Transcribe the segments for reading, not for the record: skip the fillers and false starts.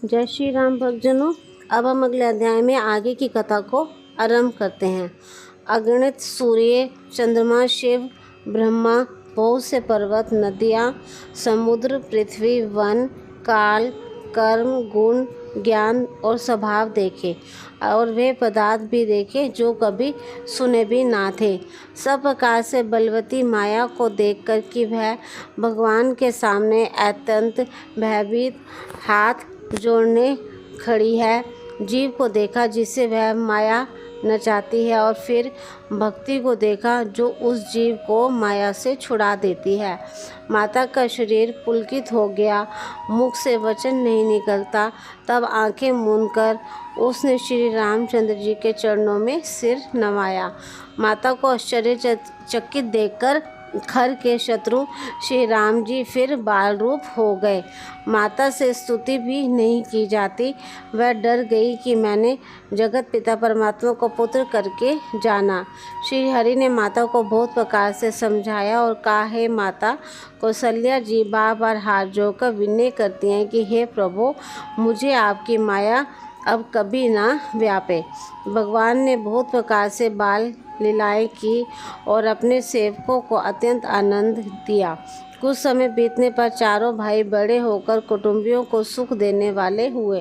जय श्री राम भक्तजनों। अब हम अगले अध्याय में आगे की कथा को आरंभ करते हैं। अगणित सूर्य, चंद्रमा, शिव, ब्रह्मा, बहुत से पर्वत, नदियाँ, समुद्र, पृथ्वी, वन, काल, कर्म, गुण, ज्ञान और स्वभाव देखे और वे पदार्थ भी देखे जो कभी सुने भी ना थे। सब प्रकार से बलवती माया को देखकर कि वह भगवान के सामने अत्यंत भयभीत हाथ जोड़ने खड़ी है। जीव को देखा जिसे वह माया नचाती है और फिर भक्ति को देखा जो उस जीव को माया से छुड़ा देती है। माता का शरीर पुलकित हो गया, मुख से वचन नहीं निकलता। तब आंखें मूंदकर उसने श्री रामचंद्र जी के चरणों में सिर नवाया। माता को आश्चर्यचकित देखकर खर के शत्रु श्री राम जी फिर बाल रूप हो गए। माता से स्तुति भी नहीं की जाती। वह डर गई कि मैंने जगत पिता परमात्मा को पुत्र करके जाना। श्री हरि ने माता को बहुत प्रकार से समझाया और कहा, हे माता कौशल्या जी बार बार हाथ जोड़कर विनय करती हैं कि हे प्रभु, मुझे आपकी माया अब कभी ना व्यापे। भगवान ने बहुत प्रकार से बाल लीलाएं की और अपने सेवकों को अत्यंत आनंद दिया। कुछ समय बीतने पर चारों भाई बड़े होकर कुटुंबियों को सुख देने वाले हुए।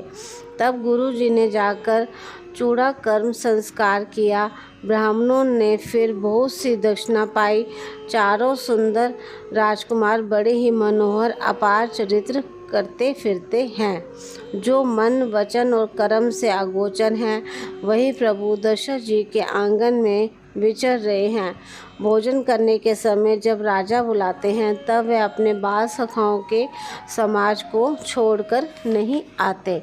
तब गुरु जी ने जाकर चूड़ा कर्म संस्कार किया। ब्राह्मणों ने फिर बहुत सी दक्षिणा पाई। चारों सुंदर राजकुमार बड़े ही मनोहर अपार चरित्र करते फिरते हैं। जो मन वचन और कर्म से अगोचर हैं वही प्रभु दशरथ जी के आंगन में विचर रहे हैं। भोजन करने के समय जब राजा बुलाते हैं तब वे अपने बाल सखाओं के समाज को छोड़कर नहीं आते।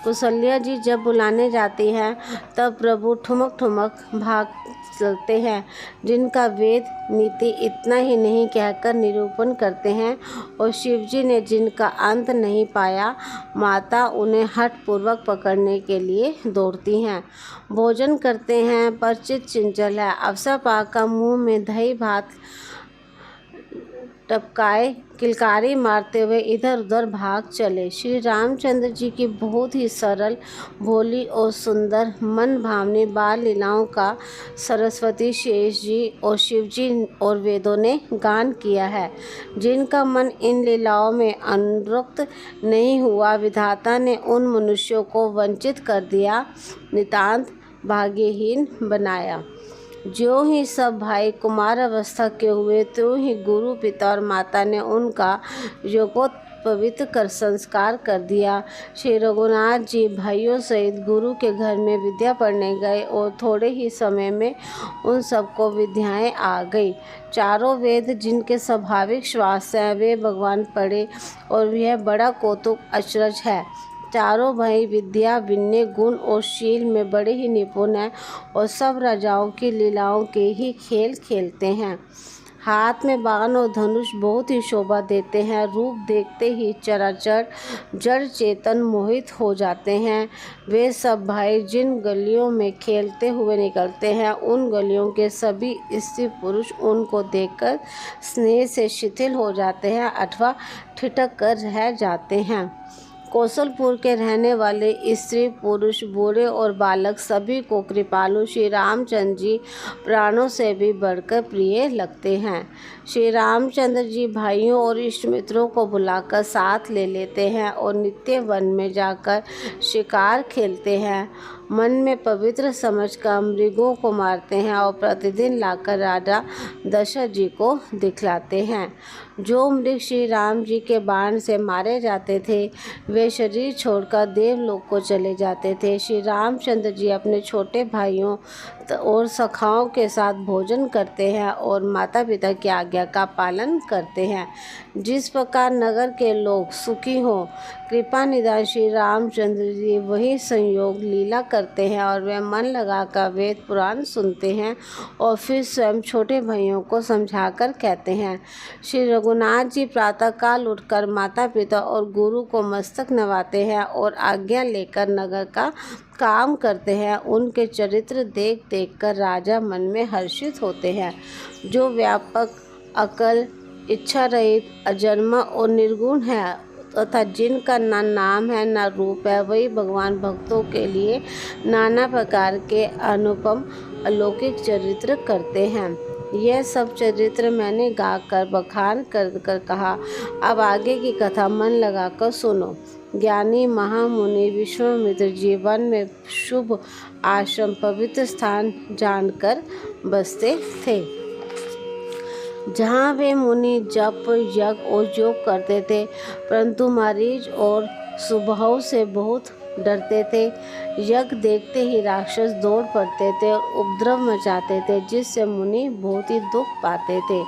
कौशल्या जी जब बुलाने जाती हैं तब प्रभु ठुमक ठुमक भाग चलते हैं, जिनका वेद नीति इतना ही नहीं कहकर निरूपण करते हैं। और शिव जी ने जिनका अंत नहीं पाया, माता उन्हें हठ पूर्वक पकड़ने के लिए दौड़ती हैं। भोजन करते हैं पर चित चंचल है। अवसर पाकर मुंह में दही भात टपकाए किलकारी मारते हुए इधर उधर भाग चले। श्री रामचंद्र जी की बहुत ही सरल, भोली और सुंदर मन भावनी बाल लीलाओं का सरस्वती, शेष जी और शिव जी और वेदों ने गान किया है। जिनका मन इन लीलाओं में अनुरक्त नहीं हुआ, विधाता ने उन मनुष्यों को वंचित कर दिया, नितांत भाग्यहीन बनाया। ज्यों ही सब भाई कुमार अवस्था के हुए त्यों ही गुरु पिता और माता ने उनका यज्ञोपवीत कर संस्कार कर दिया। श्री रघुनाथ जी भाइयों सहित गुरु के घर में विद्या पढ़ने गए और थोड़े ही समय में उन सबको विद्याएं आ गई। चारों वेद जिनके स्वाभाविक श्वास हैं वे भगवान पढ़े और यह बड़ा कौतुक अचरज है। चारों भाई विद्या, विनय, गुण और शील में बड़े ही निपुण हैं और सब राजाओं की लीलाओं के ही खेल खेलते हैं। हाथ में बाण और धनुष बहुत ही शोभा देते हैं। रूप देखते ही चराचर जड़ चेतन मोहित हो जाते हैं। वे सब भाई जिन गलियों में खेलते हुए निकलते हैं उन गलियों के सभी स्त्री पुरुष उनको देखकर स्नेह से शिथिल हो जाते हैं अथवा ठिठक कर रह जाते हैं। कौशलपुर के रहने वाले स्त्री पुरुष बूढ़े और बालक सभी को कृपालु श्री रामचंद्र जी प्राणों से भी बढ़कर प्रिय लगते हैं। श्री रामचंद्र जी भाइयों और इष्ट मित्रों को बुलाकर साथ ले लेते हैं और नित्य वन में जाकर शिकार खेलते हैं। मन में पवित्र समझकर मृगों को मारते हैं और प्रतिदिन लाकर राजा दशरथ जी को दिखलाते हैं। जो मृग श्री राम जी के बाण से मारे जाते थे वे शरीर छोड़कर देवलोक को चले जाते थे। श्री रामचंद्र जी अपने छोटे भाइयों और सखाओं के साथ भोजन करते हैं और माता पिता की आज्ञा का पालन करते हैं। जिस प्रकार नगर के लोग सुखी हों, कृपा निधान श्री रामचंद्र जी वही संयोग लीला करते हैं और वे मन लगाकर वेद पुराण सुनते हैं और फिर स्वयं छोटे भाइयों को समझाकर कहते हैं। श्री रघुनाथ जी प्रातःकाल उठकर माता पिता और गुरु को मस्तक नवाते हैं और आज्ञा लेकर नगर का काम करते हैं। उनके चरित्र देख देख कर राजा मन में हर्षित होते हैं। जो व्यापक, अकल, इच्छा रहित, अजन्मा और निर्गुण है तथा जिनका ना नाम है ना रूप है, वही भगवान भक्तों के लिए नाना प्रकार के अनुपम अलौकिक चरित्र करते हैं। यह सब चरित्र मैंने गाकर बखान कर कहा। अब आगे की कथा मन लगाकर सुनो। ज्ञानी महामुनि विश्वामित्र जीवन में शुभ आश्रम पवित्र स्थान जानकर बसते थे, जहाँ वे मुनि जप यज्ञ और योग करते थे, परंतु मरीच और सुबह से बहुत डरते थे। यज्ञ देखते ही राक्षस दौड़ पड़ते थे और उपद्रव मचाते थे, जिससे मुनि बहुत ही दुख पाते थे।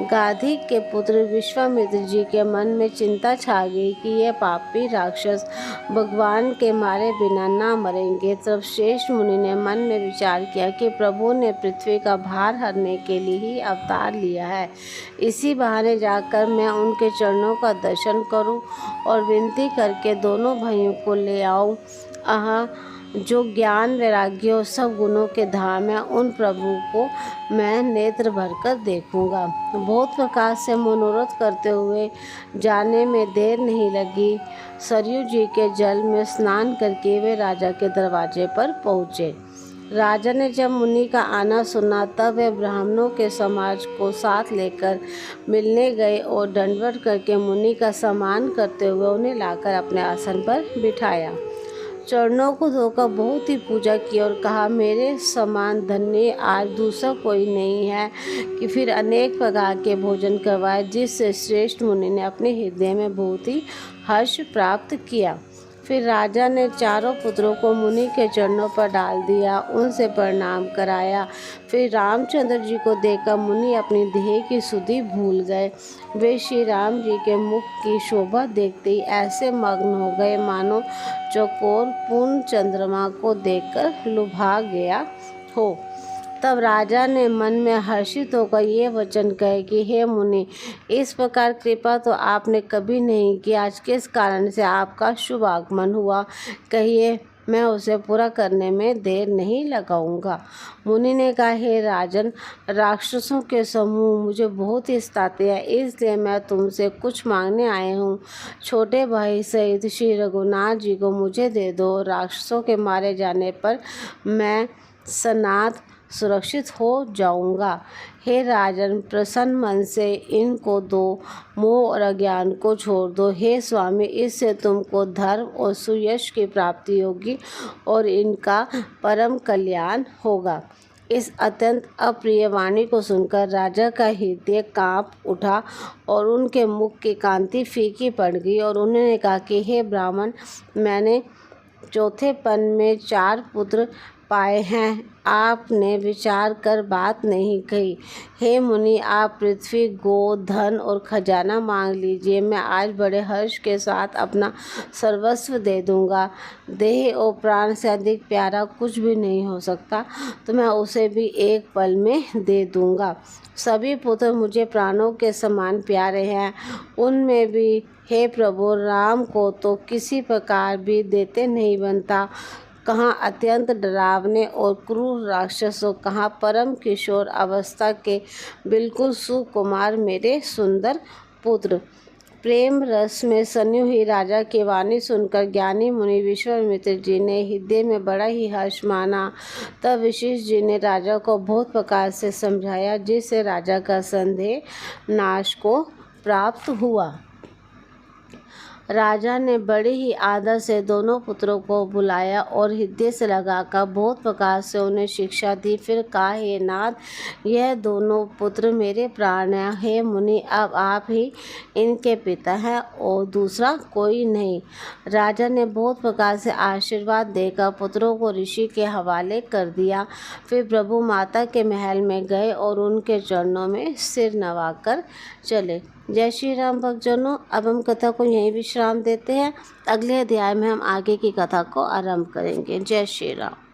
गाधी के पुत्र विश्वामित्र जी के मन में चिंता छा गई कि यह पापी राक्षस भगवान के मारे बिना ना मरेंगे। तब श्रेष्ठ मुनि ने मन में विचार किया कि प्रभु ने पृथ्वी का भार हरने के लिए ही अवतार लिया है, इसी बहाने जाकर मैं उनके चरणों का दर्शन करूं और विनती करके दोनों भाइयों को ले आऊं। जो ज्ञान वैराग्य और सब गुणों के धाम है, उन प्रभु को मैं नेत्र भरकर देखूंगा। बहुत प्रकार से मनोरथ करते हुए जाने में देर नहीं लगी। सरयू जी के जल में स्नान करके वे राजा के दरवाजे पर पहुँचे। राजा ने जब मुनि का आना सुना, तब वे ब्राह्मणों के समाज को साथ लेकर मिलने गए और दंडवत करके मुनि का सम्मान करते हुए उन्हें लाकर अपने आसन पर बिठाया। चरणों को धोकर बहुत ही पूजा की और कहा, मेरे समान धन्य आज दूसरा कोई नहीं है। कि फिर अनेक प्रकार के भोजन करवाए, जिससे श्रेष्ठ मुनि ने अपने हृदय में बहुत ही हर्ष प्राप्त किया। फिर राजा ने चारों पुत्रों को मुनि के चरणों पर डाल दिया, उनसे प्रणाम कराया। फिर रामचंद्र जी को देखकर मुनि अपनी देह की सुधि भूल गए। वे श्री राम जी के मुख की शोभा देखते ही ऐसे मग्न हो गए मानो चकोर पूर्ण चंद्रमा को देखकर लुभा गया हो। तब राजा ने मन में हर्षित होकर ये वचन कहे कि हे मुनि, इस प्रकार कृपा तो आपने कभी नहीं की। आज किस कारण से आपका शुभ आगमन हुआ, कहिए, मैं उसे पूरा करने में देर नहीं लगाऊंगा। मुनि ने कहा, हे राजन, राक्षसों के समूह मुझे बहुत ही सताते हैं, इसलिए मैं तुमसे कुछ मांगने आए हूँ। छोटे भाई सहित श्री रघुनाथ जी को मुझे दे दो। राक्षसों के मारे जाने पर मैं सनात सुरक्षित हो जाऊंगा। हे राजन, प्रसन्न मन से इनको दो, मोह और अज्ञान को छोड़ दो। हे स्वामी, इससे तुमको धर्म और सुयश की प्राप्ति होगी और इनका परम कल्याण होगा। इस अत्यंत अप्रिय वाणी को सुनकर राजा का हृदय कांप उठा और उनके मुख की कांति फीकी पड़ गई और उन्होंने कहा कि हे ब्राह्मण, मैंने चौथेपन में 4 पुत्र पाए हैं, आपने विचार कर बात नहीं कही। हे मुनि, आप पृथ्वी, गो, धन और खजाना मांग लीजिए, मैं आज बड़े हर्ष के साथ अपना सर्वस्व दे दूंगा। देह और प्राण से अधिक प्यारा कुछ भी नहीं हो सकता, तो मैं उसे भी एक पल में दे दूंगा। सभी पुत्र मुझे प्राणों के समान प्यारे हैं, उनमें भी हे प्रभु, राम को तो किसी प्रकार भी देते नहीं बनता। कहाँ अत्यंत डरावने और क्रूर राक्षसों, कहाँ परम किशोर अवस्था के बिल्कुल सुकुमार मेरे सुंदर पुत्र। प्रेम रस में सन्नी हुई राजा की वाणी सुनकर ज्ञानी मुनि विश्वामित्र जी ने हृदय में बड़ा ही हर्ष माना। तब वशिष्ठ जी ने राजा को बहुत प्रकार से समझाया, जिससे राजा का संदेह नाश को प्राप्त हुआ। राजा ने बड़े ही आदर से दोनों पुत्रों को बुलाया और हृदय से लगाकर बहुत प्रकार से उन्हें शिक्षा दी। फिर कहा, हे नाथ, यह दोनों पुत्र मेरे प्राण हैं। हे मुनि, अब आप ही इनके पिता हैं और दूसरा कोई नहीं। राजा ने बहुत प्रकार से आशीर्वाद देकर पुत्रों को ऋषि के हवाले कर दिया। फिर प्रभु माता के महल में गए और उनके चरणों में सिर नवाकर चले। जय श्री राम भक्तजनों, अब हम कथा को यहीं विश्राम देते हैं। अगले अध्याय में हम आगे की कथा को आरंभ करेंगे। जय श्री राम।